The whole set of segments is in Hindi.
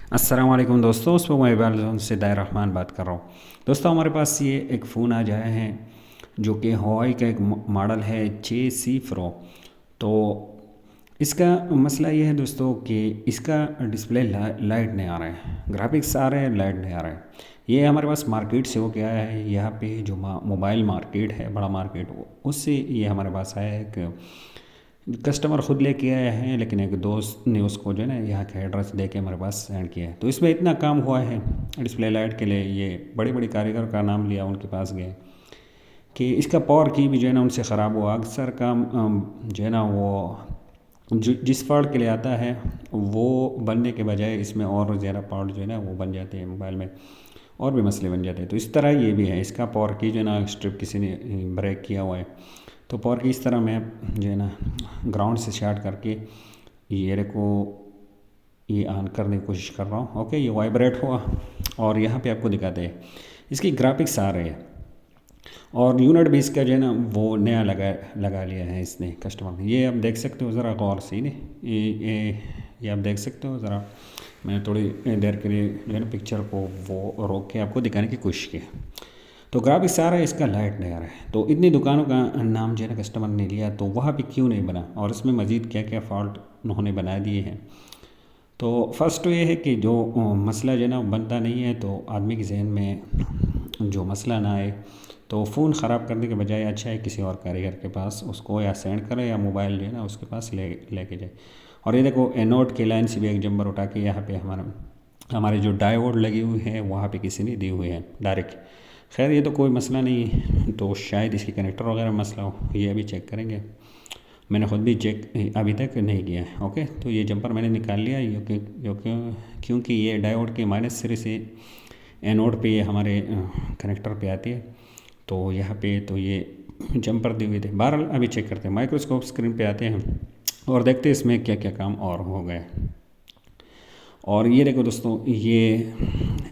अस्सलाम वालेकुम दोस्तों, उस पर मोबाइल फ़ोन से दायर रहमान बात कर रहा हूँ। दोस्तों हमारे पास ये एक फ़ोन आ जाए हैं जो कि हवाई का एक मॉडल है 6C प्रो। तो इसका मसला ये है दोस्तों कि इसका डिस्प्ले लाइट नहीं आ रहा है, ग्राफिक्स आ रहे हैं, लाइट नहीं आ रहा है। ये हमारे पास मार्केट से हो के आया है, यहाँ पे जो मोबाइल मार्केट है, बड़ा मार्केट, उससे ये हमारे पास आया है कि कस्टमर ख़ुद लेके आए हैं, लेकिन एक दोस्त ने उसको जो है ना यहाँ का एड्रेस दे के हमारे पास सेंड किया है। तो इसमें इतना काम हुआ है डिस्प्ले लाइट के लिए, ये बड़ी बड़ी कारीगर का नाम लिया, उनके पास गए कि इसका पावर की भी जो है ना उनसे ख़राब हुआ। अक्सर काम जो है ना वो जिस पार्ट के लिए आता है वो बनने के बजाय इसमें और ज़्यादा पार्ट जो है ना वो बन जाते हैं, मोबाइल में और भी मसले बन जाते हैं। तो इस तरह ये भी है, इसका पावर की जो है ना स्ट्रिप किसी ने ब्रेक किया हुआ है। तो पावर की इस तरह मैं जो है ना ग्राउंड से स्टार्ट करके ये को ये ऑन करने की कोशिश कर रहा हूँ। ओके, ये वाइब्रेट हुआ और यहाँ पे आपको दिखाते हैं इसकी ग्राफिक्स आ रहे हैं। और यूनिट भी इसका जो है ना वो नया लगा लिया है इसने, कस्टमर ने। ये आप देख सकते हो ज़रा गौर से, नहीं ये आप देख सकते हो ज़रा। मैंने थोड़ी देर के लिए जो है ना पिक्चर को वो रोक के आपको दिखाने की कोशिश की। तो ग्राफिक्स आ रहा है, इसका लाइट नहीं आ रहा है। तो इतनी दुकानों का नाम जो है ना कस्टमर ने लिया, तो वहाँ पे क्यों नहीं बना और इसमें मज़ीद क्या क्या फ़ॉल्ट उन्होंने बना दिए हैं। तो फर्स्ट तो ये है कि जो मसला जो है ना बनता नहीं है, तो आदमी के जहन में जो मसला ना आए, तो फ़ोन ख़राब करने के बजाय अच्छा है किसी और कारीगर के पास उसको या सेंड करें या मोबाइल जो है ना उसके पास लेके जाए। और ये देखो एनोड की लाइन से भी एक जंपर उठा के यहाँ पे हमारे जो डायोड लगी हुई है वहाँ पे किसी ने दी हुई है डायरेक्ट। खैर ये तो कोई मसला नहीं है, तो शायद इसकी कनेक्टर वगैरह मसला हो, ये अभी चेक करेंगे। मैंने ख़ुद भी चेक अभी तक नहीं किया है। ओके, तो ये जंपर मैंने निकाल लिया क्योंकि ये डायोड के माइनस सिरे से एनोड पे ये हमारे कनेक्टर पे आती है। तो यहाँ पे तो ये जंपर दिए हुए थे। बहरहाल अभी चेक करते हैं, माइक्रोस्कोप स्क्रीन पे आते हैं और देखते हैं इसमें क्या क्या काम और हो गए। और ये देखो दोस्तों, ये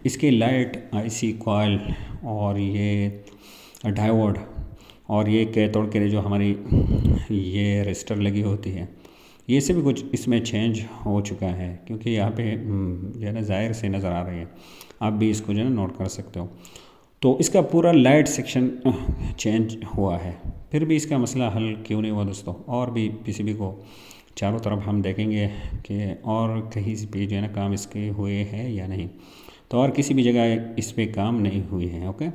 इसकी लाइट, आईसी कॉइल और ये डायोड और ये कैथोड के लिए जो हमारी ये रजिस्टर लगी होती है, ये से भी कुछ इसमें चेंज हो चुका है, क्योंकि यहाँ पे जो है ना ज़ाहिर से नज़र आ रही है। आप भी इसको जो है ना नोट कर सकते हो। तो इसका पूरा लाइट सेक्शन चेंज हुआ है, फिर भी इसका मसला हल क्यों नहीं हुआ दोस्तों। और भी पीसीबी को चारों तरफ हम देखेंगे कि और कहीं भी जो है ना काम इसके हुए हैं या नहीं। तो और किसी भी जगह इस पर काम नहीं हुए हैं। ओके,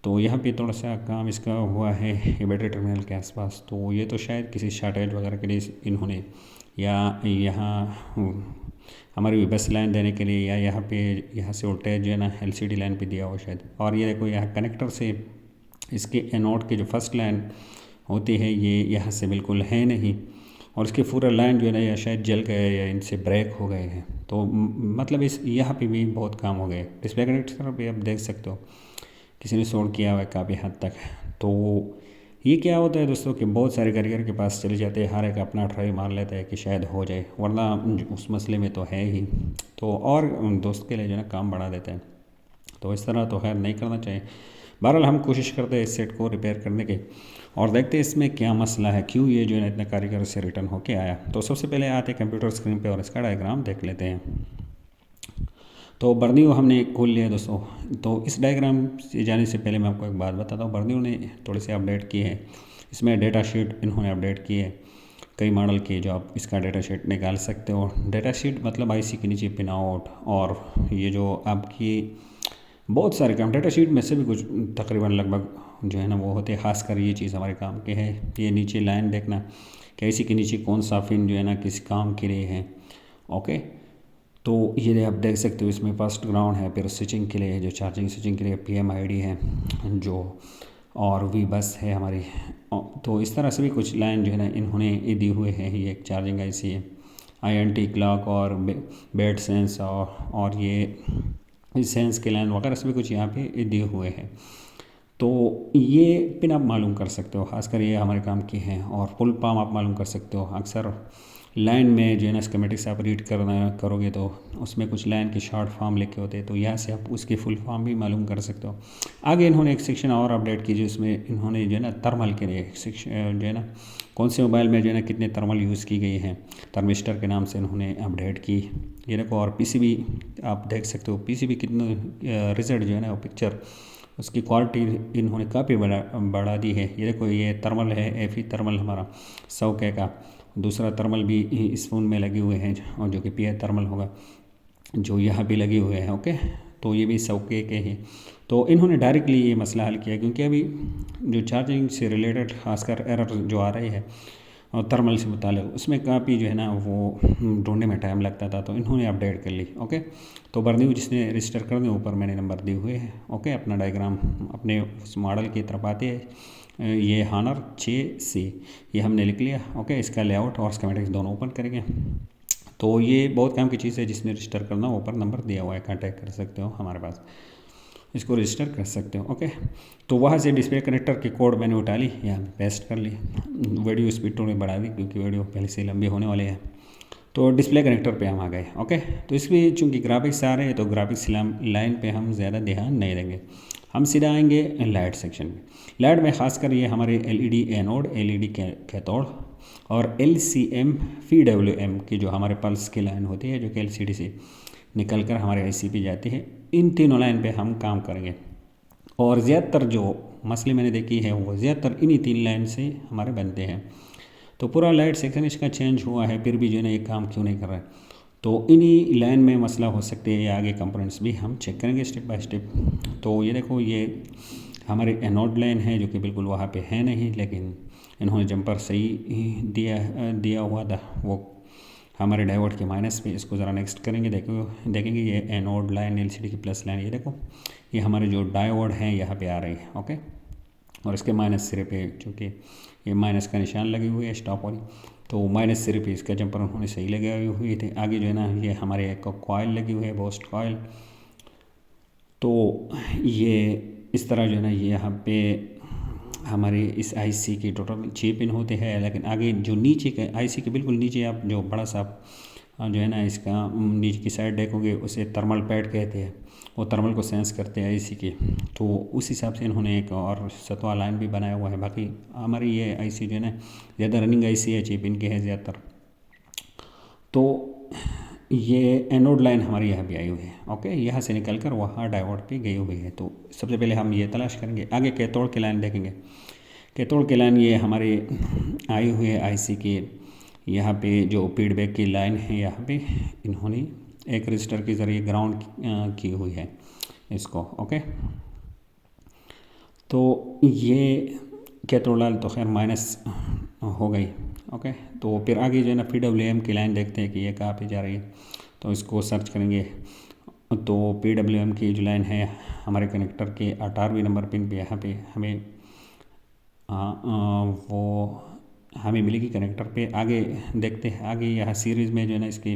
तो यहाँ पे थोड़ा सा काम इसका हुआ है ये बैटरी टर्मिनल के आसपास। तो ये तो शायद किसी शॉर्टेज वगैरह के लिए इन्होंने, या यहाँ हमारी बस लाइन देने के लिए, या यहाँ से वोल्टेज जो है ना एलसीडी लाइन पे दिया हो शायद। और ये देखो यहाँ कनेक्टर से इसके एनोड की जो फर्स्ट लाइन होती है ये यहाँ से बिल्कुल है नहीं, और इसके पूरा लाइन जो है ना या शायद जल गए या इनसे ब्रेक हो गए हैं। तो मतलब इस यहाँ पे भी बहुत काम हो गए। डिस्प्ले कनेक्टर भी आप देख सकते हो किसी ने सोल्ड किया हुआ है काफ़ी हद तक। तो ये क्या होता है दोस्तों कि बहुत सारे कारीगर के पास चले जाते हैं, हर एक अपना ट्राई मार लेता है कि शायद हो जाए, वरना उस मसले में तो है ही। तो और उन दोस्त के लिए जो है ना काम बढ़ा देते हैं। तो इस तरह तो खैर नहीं करना चाहिए। बहरहाल हम कोशिश करते हैं इस सेट को रिपेयर करने की और देखते हैं इसमें क्या मसला है, क्यों ये जो है ना इतना कारीगर से रिटर्न होके आया। तो सबसे पहले आते कंप्यूटर स्क्रीन पे और इसका डायग्राम देख लेते हैं। तो बर्नियो हमने खोल लिया दोस्तों। तो इस डायग्राम से जाने से पहले मैं आपको एक बात बताता हूँ। बर्नियो ने थोड़े से अपडेट किए हैं, इसमें डेटा शीट इन्होंने अपडेट की है कई मॉडल की, जो आप इसका डेटा शीट निकाल सकते हो। डेटा शीट मतलब आईसी के नीचे पिन आउट, और ये जो आपकी बहुत सारे काम डेटा शीट में से भी कुछ तकरीबन लगभग जो है ना वो होते हैं। खासकर ये चीज़ हमारे काम के है, ये नीचे लाइन देखना कि इसी के नीचे कौन सा पिन जो है ना किस काम के लिए है। ओके, तो ये आप देख सकते हो इसमें फर्स्ट ग्राउंड है, फिर स्विचिंग के लिए जो चार्जिंग स्विचिंग के लिए PMID है जो, और वी बस है हमारी। तो इस तरह से भी कुछ लाइन जो है ना इन्होंने दी हुए हैं। ये एक चार्जिंग IC है, INT क्लॉक और बेड सेंस और ये सेंस के लाइन वगैरह से भी कुछ यहाँ पे दिए हुए हैं। तो ये पिन आप मालूम कर सकते हो, खासकर ये हमारे काम की हैं। और फुल पाम आप मालूम कर सकते हो। अक्सर लाइन में जो है ना स्कीमेटिक्स आप रीड करोगे तो उसमें कुछ लाइन के शॉर्ट फॉर्म लिखे होते हैं, तो यहाँ से आप उसकी फुल फॉर्म भी मालूम कर सकते हो। आगे इन्होंने एक सेक्शन और अपडेट की जिसमें इन्होंने जो है ना थर्मल के लिए एक सेक्शन जो है ना कौन से मोबाइल में जो है ना कितने थर्मल यूज़ की गई हैं, थर्मिस्टर के नाम से इन्होंने अपडेट की। ये देखो, और पीसीबी आप देख सकते हो, पीसीबी कितने रिजल्ट जो है ना वो पिक्चर उसकी क्वालिटी इन्होंने काफ़ी बढ़ा दी है। ये देखो, ये थर्मल है, एफी थर्मल हमारा 100K का। दूसरा थर्मल भी इस फ़ोन में लगे हुए हैं और जो कि पीआई थर्मल होगा जो यहाँ भी लगे हुए हैं। ओके, तो ये भी 100K के हैं। तो इन्होंने डायरेक्टली ये मसला हल किया, क्योंकि अभी जो चार्जिंग से रिलेटेड खासकर एरर जो आ रही है और थर्मल से मुताल्लिक़, उसमें काफ़ी जो है ना वो ढूंढने में टाइम लगता था, तो इन्होंने अपडेट कर ली। ओके, तो बर्न्यू जिसने रजिस्टर कर दें, ऊपर मैंने नंबर दिए हुए हैं। ओके, अपना डायग्राम अपने उस मॉडल की तरफ आते हैं। ये हानर 6C ये हमने लिख लिया। ओके, इसका लेआउट और स्कीमेटिक्स दोनों ओपन करेंगे। तो ये बहुत काम की चीज़ है, जिसने रजिस्टर करना ऊपर नंबर दिया हुआ है, कांटेक्ट कर सकते हो हमारे पास, इसको रजिस्टर कर सकते हो। ओके, तो वहाँ से डिस्प्ले कनेक्टर की कोड मैंने उठा ली, यहाँ पेस्ट कर ली। वीडियो स्पीड थोड़ी बढ़ा दी क्योंकि वीडियो पहले से लंबी होने वाली है। तो डिस्प्ले कनेक्टर पे हम आ गए। ओके, तो इसमें चूँकि ग्राफिक्स आ रहे हैं तो ग्राफिक्स लाइन पे हम ज़्यादा ध्यान नहीं देंगे, हम सीधा आएंगे लाइट सेक्शन में। लाइट में खासकर ये हमारे एलईडी एनोड, एलईडी कैथोड और एलसीएम PWM की जो हमारे पल्स की लाइन होती है, जो कि एलसीडी से निकल कर हमारे आईसी पे जाती है, इन तीनों लाइन पे हम काम करेंगे। और ज़्यादातर जो मसले मैंने देखी है वो ज़्यादातर इन्हीं 3 लाइन से हमारे बनते हैं। तो पूरा लाइट सेक्शन इसका चेंज हुआ है, फिर भी जो है ना ये काम क्यों नहीं कर रहा है, तो इन्हीं लाइन में मसला हो सकते हैं, या आगे कंपोनेंट्स भी हम चेक करेंगे स्टेप बाय स्टेप। तो ये देखो, ये हमारे एनोड लाइन है जो कि बिल्कुल वहाँ पे है नहीं, लेकिन इन्होंने जंपर सही दिया हुआ था, वो हमारे डायोड के माइनस पे। इसको ज़रा नेक्स्ट करेंगे, देखेंगे ये एनोड लाइन एलसीडी की प्लस लाइन, ये देखो ये हमारे जो डायोड हैं यहाँ पे आ रही है। ओके, और इसके माइनस सिरे पे चूँकि ये माइनस का निशान लगी हुई है स्टॉप वाली, तो माइनस सिरे पे इसका जंपर उन्होंने सही लगाए हुए थे। आगे जो है ना ये हमारे एक कॉइल लगी हुई है, बूस्ट कॉइल। तो ये इस तरह जो है ना ये यहाँ पे हमारे इस आईसी की टोटल 6 पिन होते हैं, लेकिन आगे जो नीचे के आईसी के बिल्कुल नीचे आप जो बड़ा सा जो है ना इसका नीचे की साइड देखोगे उसे थर्मल पैड कहते हैं, वो थर्मल को सेंस करते हैं आईसी के। तो उस हिसाब से इन्होंने एक और सतवा लाइन भी बनाया हुआ है। बाकी हमारी ये आईसी जो है ना ज़्यादा रनिंग आईसी है, 6 पिन के है ज़्यादातर। तो ये एनोड लाइन हमारी यहाँ भी आई हुई है। ओके, यहाँ से निकल कर वहाँ डायोड पे गई हुई है। तो सबसे पहले हम ये तलाश करेंगे। आगे कैथोड की लाइन देखेंगे। कैथोड की लाइन ये हमारी आई हुई है आईसी की, यहाँ पे जो फीडबैक की लाइन है यहाँ पे इन्होंने एक रजिस्टर के ज़रिए ग्राउंड की हुई है इसको। ओके, तो ये कैथोड लाइन तो खैर माइनस हो गई। ओके, तो फिर आगे जो है ना PWM की लाइन देखते हैं कि ये कहाँ पे जा रही है, तो इसको सर्च करेंगे। तो PWM की जो लाइन है हमारे कनेक्टर के 18वें नंबर पिन पे यहाँ पे हमें वो हमें मिलेगी कनेक्टर पे। आगे देखते हैं, आगे यहाँ सीरीज़ में जो है ना इसकी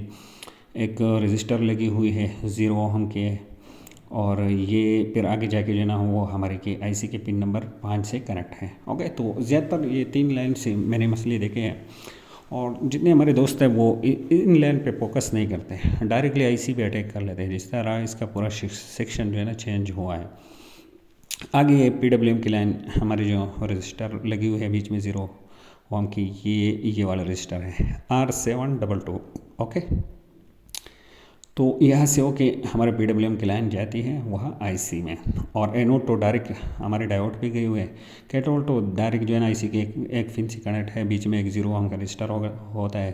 एक रजिस्टर लगी हुई है 0 ओम के, और ये फिर आगे जाके जो है ना वो हमारे के आईसी के पिन नंबर 5 से कनेक्ट है। ओके, तो ज़्यादातर ये 3 लाइन से मैंने मसले देखे हैं, और जितने हमारे दोस्त हैं वो इन लाइन पे फोकस नहीं करते, डायरेक्टली आईसी पे अटैक कर लेते हैं। जिस तरह इसका पूरा सेक्शन जो है ना चेंज हुआ है। आगे PWM की लाइन हमारी जो रजिस्टर लगी हुई है बीच में 0 ओम की, ये वाला रजिस्टर है R722। ओके, तो यहाँ से ओके हमारे PWM की लाइन जाती है वहाँ आईसी में, और एनोड तो डायरेक्ट हमारे डायोड पे गई हुए है। कैथोड तो डायरेक्ट जो है ना आईसी के एक पिन से कनेक्ट है, बीच में एक 0 ओम का रजिस्टर होता है,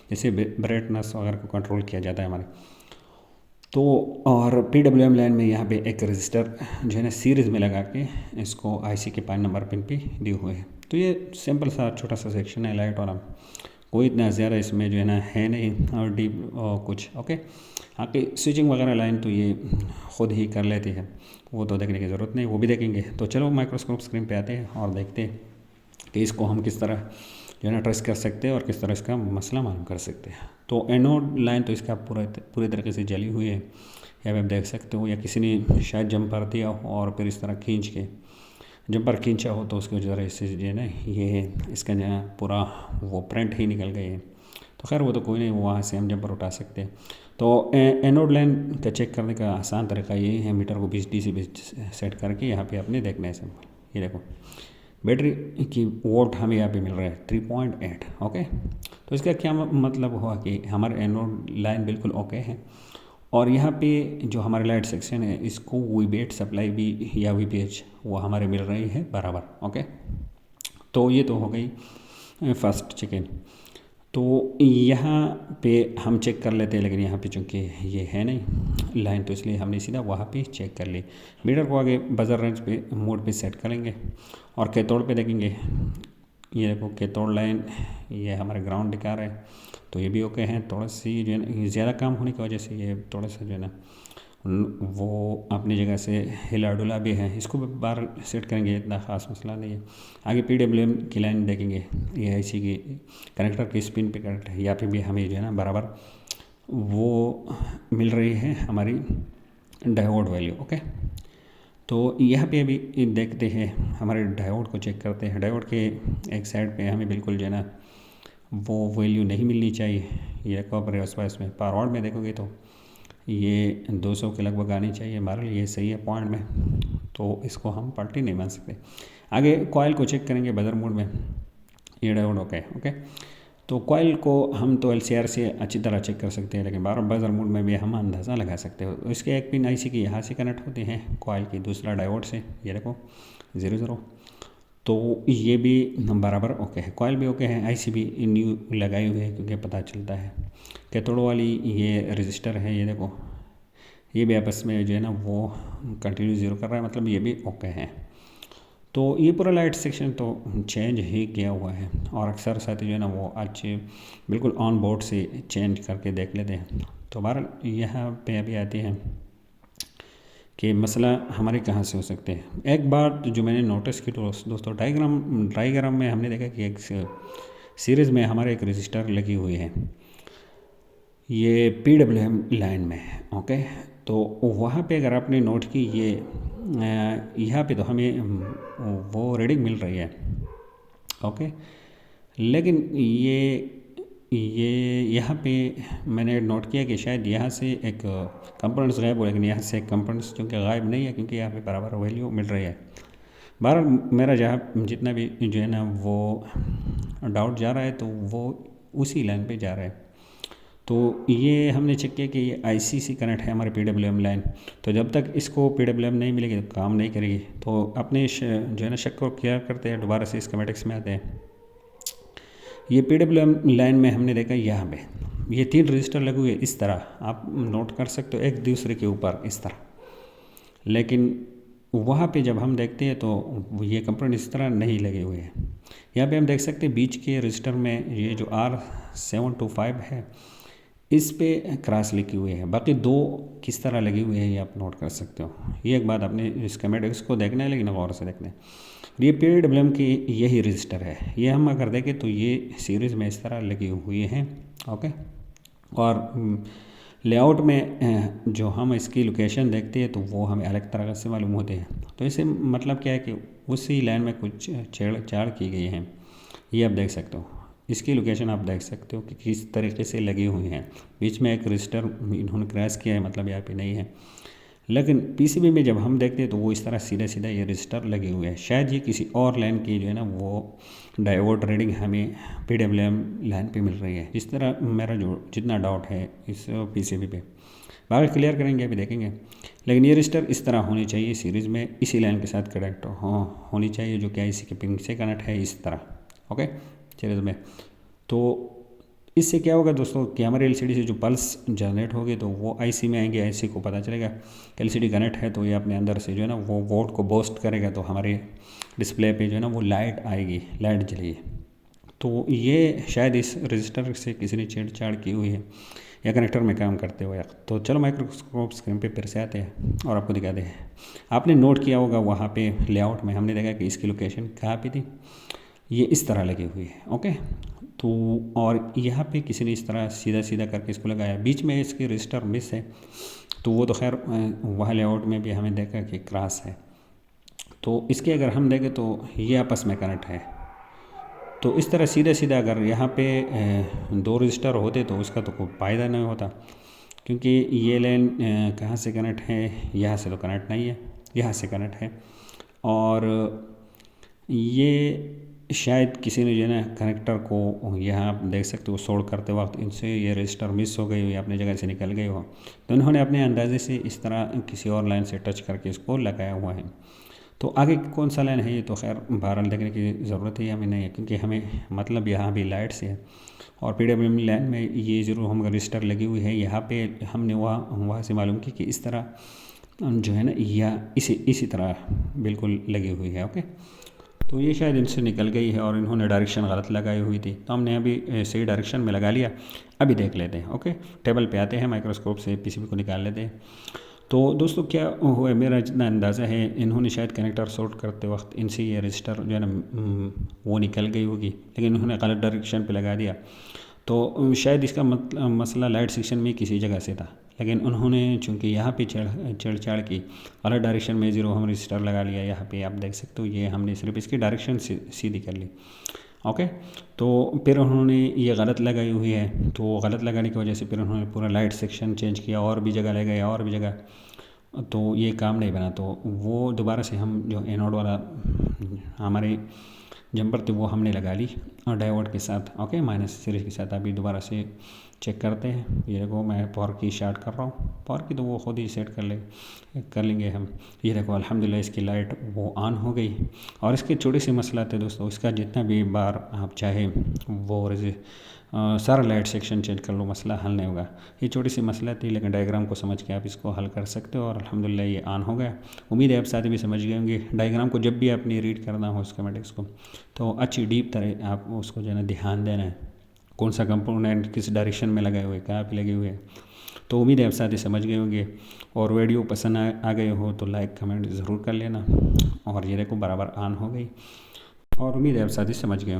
जैसे ब्राइटनेस वगैरह को कंट्रोल किया जाता है हमारे। तो और PWM लाइन में यहाँ पे एक रजिस्टर जो है ना सीरीज़ में लगा के इसको आईसी के 5 नंबर पिन पे दिए हुए हैं। तो ये सिंपल सा छोटा सा सेक्शन है लाइट वाला, कोई इतना ज़्यादा इसमें जो है ना है नहीं और डीप कुछ। ओके, आगे स्विचिंग वगैरह लाइन तो ये खुद ही कर लेते हैं, वो तो देखने की ज़रूरत नहीं, वो भी देखेंगे। तो चलो माइक्रोस्कोप स्क्रीन पे आते हैं और देखते हैं कि इसको हम किस तरह जो है ना ट्रेस कर सकते हैं और किस तरह इसका मसला मालूम कर सकते हैं। तो एनोड लाइन तो इसका पूरी तरीके से जली हुई है, यहाँ पे आप देख सकते हो, या किसी ने शायद जंपर दिया हो और फिर इस तरह खींच के जंपर खींचा हो तो उसकी वजह से जो है ना ये इसका जो है पूरा वो प्रिंट ही निकल गए है। तो खैर वो तो कोई नहीं, वहाँ से हम जंपर उठा सकते हैं। तो एनोड लाइन का चेक करने का आसान तरीका यही है, मीटर को 20 DC पे सेट करके यहाँ पे आपने देखना है सिंपल। ये देखो बैटरी की वोल्ट हमें यहाँ पे मिल रहा है 3.8। ओके, तो इसका क्या मतलब हुआ कि हमारे एनोड लाइन बिल्कुल ओके है, और यहाँ पे जो हमारे लाइट सेक्शन है इसको वीबीएट सप्लाई भी या वीपीएच वो हमारे मिल रही है बराबर। ओके, तो ये तो हो गई फर्स्ट चिकन। तो यहाँ पे हम चेक कर लेते हैं, लेकिन यहाँ पे चूँकि ये है नहीं लाइन, तो इसलिए हमने सीधा वहाँ पे चेक कर ली। मीटर को आगे बजर रेंज पे मोड पे सेट करेंगे और कैथोड पे देखेंगे। ये देखो कैथोड लाइन ये हमारे ग्राउंड दिखा रहा है, तो ये भी ओके हैं। थोड़ा सी जो है ना ज़्यादा काम होने की वजह से ये थोड़ा सा जो है ना वो अपनी जगह से हिला डुला भी है, इसको भी बाहर सेट करेंगे, इतना ख़ास मसला नहीं है। आगे PWM की लाइन देखेंगे, ये IC की कनेक्टर की स्पिन पे कनेक्ट है, यहाँ पे भी हमें जो है ना बराबर वो मिल रही है हमारी डायोड वैल्यू। ओके, तो यहाँ पे अभी देखते हैं, हमारे डायोड को चेक करते हैं। डायोड के एक साइड पे हमें बिल्कुल जो है ना वो वैल्यू नहीं मिलनी चाहिए। ये कॉपर रेस्पाइस में पावर में देखोगे तो ये 200 के लगभग आनी चाहिए, हमारे लिए ये सही है पॉइंट में, तो इसको हम पलटी नहीं मान सकते। आगे कॉइल को चेक करेंगे बजर मोड में, ये डायोड ओके। ओके, तो कॉइल को हम तो LCR से अच्छी तरह चेक कर सकते हैं, लेकिन बार बजर मोड में भी हम अंदाज़ा लगा सकते हो। इसके एक पिन IC की यहाँ से कनेक्ट होते हैं कॉइल की, दूसरा डायोड से, ये देखो 00, तो ये भी बराबर ओके है। कॉइल भी ओके है, IC भी न्यू लगाई हुई है क्योंकि पता चलता है। कैथोड वाली ये रजिस्टर है, ये देखो ये भी आपस में जो है ना वो कंटिन्यू 0 कर रहा है, मतलब ये भी ओके है। तो ये पूरा लाइट सेक्शन तो चेंज ही किया हुआ है, और अक्सर साथी जो है ना वो आज बिल्कुल ऑन बोर्ड से चेंज करके देख लेते हैं। तो बहरहाल यहाँ पे अभी आती है कि मसला हमारे कहाँ से हो सकते हैं। एक बात जो मैंने नोटिस की तो दोस्तों, डायग्राम में हमने देखा कि एक सीरीज़ में हमारे एक रजिस्टर लगी हुई है, ये PWM लाइन में है। ओके, तो वहाँ पे अगर आपने नोट की ये यहाँ पे तो हमें वो रीडिंग मिल रही है। ओके, लेकिन ये यहाँ पे मैंने नोट किया कि शायद यहाँ से एक कंपोनेंट्स गायब हो, लेकिन यहाँ से एक कंपोनेंट्स क्योंकि गायब नहीं है, क्योंकि यहाँ पे बराबर वैल्यू मिल रही है। बहरहाल मेरा जहाँ जितना भी जो है ना वो डाउट जा रहा है तो वो उसी लाइन पे जा रहा है। तो ये हमने चेक किया कि ये IC से कनेक्ट है हमारे PWM लाइन, तो जब तक इसको PWM नहीं मिलेगी तो काम नहीं करेगी। तो अपने जो है ना शक को क्लियर करते हैं, दोबारा से स्कीमेटिक्स में आते हैं। ये PWM लाइन में हमने देखा यहाँ पे ये 3 रजिस्टर लगे हुए इस तरह, आप नोट कर सकते हो एक दूसरे के ऊपर इस तरह, लेकिन वहाँ पे जब हम देखते हैं तो ये कंपोनेंट इस तरह नहीं लगे हुए हैं। यहाँ पे हम देख सकते हैं बीच के रजिस्टर में ये जो R725 है इस पे क्रॉस लिखी हुई है, बाकी 2 किस तरह लगी हुई है ये आप नोट कर सकते हो। ये एक बात अपने स्कीमेटिक्स को देखना है, लेकिन गौर से देखना है। ये PWM की यही रजिस्टर है, ये हम अगर देखें तो ये सीरीज़ में इस तरह लगी हुई है। ओके, और लेआउट में जो हम इसकी लोकेशन देखते हैं तो वो हमें अलग तरह से मालूम होते हैं। तो इससे मतलब क्या है कि उसी लाइन में कुछ छेड़छाड़ की गई है, ये आप देख सकते हो। इसकी लोकेशन आप देख सकते हो कि किस तरीके से लगी हुई हैं। बीच में एक रजिस्टर इन्होंने क्रैश किया है, मतलब यहाँ पे नहीं है, लेकिन PCB में जब हम देखते हैं तो वो इस तरह सीधा सीधा ये रजिस्टर लगे हुए हैं। शायद ये किसी और लाइन की जो है ना वो डायोड रीडिंग हमें PWM लाइन पे मिल रही है। इस तरह मेरा जो जितना डाउट है इस PCB पे बाकी क्लियर करेंगे, अभी देखेंगे। लेकिन ये रजिस्टर इस तरह होनी चाहिए, सीरीज़ में इसी लाइन के साथ कनेक्ट होनी चाहिए, जो कि IC के पिन से कनेक्ट है इस तरह। ओके, सीरीज़ में। तो इससे क्या होगा दोस्तों कि हमारे LCD से जो पल्स जनरेट होगी तो वो IC में आएंगे, IC को पता चलेगा कि LCD कनेक्ट है, तो ये अपने अंदर से जो है ना वो वोल्ट को बूस्ट करेगा, तो हमारे डिस्प्ले पे जो है ना वो लाइट आएगी, लाइट जलेगी। तो ये शायद इस रजिस्टर से किसी ने छेड़छाड़ की हुई है या कनेक्टर में काम करते हुए। तो चलो माइक्रोस्कोप स्क्रीन पे फिर से आते हैं और आपको दिखाते हैं। आपने नोट किया होगा वहाँ पे लेआउट में हमने देखा कि इसकी लोकेशन कहाँ पे थी, ये इस तरह लगी हुई है। ओके, तो और यहाँ पे किसी ने इस तरह सीधा सीधा करके इसको लगाया, बीच में इसके रजिस्टर मिस है, तो वो तो खैर वहाँ लेआउट में भी हमें देखा कि क्रॉस है। तो इसके अगर हम देखें तो ये आपस में कनेक्ट है, तो इस तरह सीधा सीधा अगर यहाँ पे 2 रजिस्टर होते तो उसका तो कोई फ़ायदा नहीं होता, क्योंकि ये लाइन कहाँ से कनेक्ट है, यहाँ से तो कनेक्ट नहीं है, यहाँ से कनेक्ट है। और ये शायद किसी ने जो है ना कनेक्टर को, यहाँ आप देख सकते हो शॉर्ट करते वक्त इनसे ये रजिस्टर मिस हो गई हो या अपनी जगह से निकल गई हो, तो इन्होंने अपने अंदाजे से इस तरह किसी और लाइन से टच करके इसको लगाया हुआ है। तो आगे कौन सा लाइन है ये तो खैर बहरहाल देखने की ज़रूरत ही हमें नहीं है, क्योंकि हमें मतलब यहाँ भी लाइट से है। और PWM लाइन में ये ज़रूर हम रजिस्टर लगी हुई है, यहाँ पे हमने वहाँ से मालूम की कि इस तरह जो है ना या इसी तरह बिल्कुल लगी हुई है। ओके, तो ये शायद इनसे निकल गई है और इन्होंने डायरेक्शन गलत लगाई हुई थी, तो हमने अभी सही डायरेक्शन में लगा लिया। अभी देख लेते हैं। ओके, टेबल पे आते हैं, माइक्रोस्कोप से PCB को निकाल लेते हैं। तो दोस्तों क्या हुआ, मेरा जितना अंदाज़ा है इन्होंने शायद कनेक्टर शॉर्ट करते वक्त इनसे ये रजिस्टर जो है ना वो निकल गई होगी, लेकिन इन्होंने गलत डायरेक्शन पे लगा दिया। तो शायद इसका मसला लाइट सेक्शन में किसी जगह से था, लेकिन उन्होंने चूँकि यहाँ पे चढ़ चढ़ की गलत डायरेक्शन में 0 हम रजिस्टर लगा लिया। यहाँ पे आप देख सकते हो ये हमने सिर्फ इसकी डायरेक्शन सीधी कर ली। ओके, तो फिर उन्होंने ये गलत लगाई हुई है, तो गलत लगाने की वजह से फिर उन्होंने पूरा लाइट सेक्शन चेंज किया और भी जगह ले गए और भी जगह, तो ये काम नहीं बना। तो वो दोबारा से हम जो एनोड वाला हमारे जंपर थे वो हमने लगा ली और डायोड के साथ। ओके, माइनस सीरीज के साथ अभी दोबारा से चेक करते हैं। ये देखो मैं पावर की स्टार्ट कर रहा हूँ, पावर की तो वो खुद ही सेट कर लेंगे हम। ये देखो अल्हम्दुलिल्लाह इसकी लाइट वो ऑन हो गई। और इसके छोटे से मसला थे दोस्तों, इसका जितना भी बार आप चाहे वो सारा लाइट सेक्शन चेंज कर लो, मसला हल नहीं होगा। ये छोटी सी मसला थी, लेकिन डायग्राम को समझ के आप इसको हल कर सकते हो और अल्हम्दुलिल्लाह ये ऑन हो गया। उम्मीद है आप साथ भी समझ गए होंगे। डायग्राम को जब भी आपने रीड करना हो स्कीमेटिक्स को, तो अच्छी डीप तरह आप उसको जो है ना ध्यान देना है, कौन सा कंपोनेंट किस डायरेक्शन में लगाए हुए, कहाँ पे लगे हुए हैं। तो उम्मीद है आप साथ ही समझ गए होंगे। और वीडियो पसंद आ गए हो तो लाइक कमेंट ज़रूर कर लेना। और ये देखो बराबर ऑन हो गई और उम्मीद है आप साथ ही समझ गए।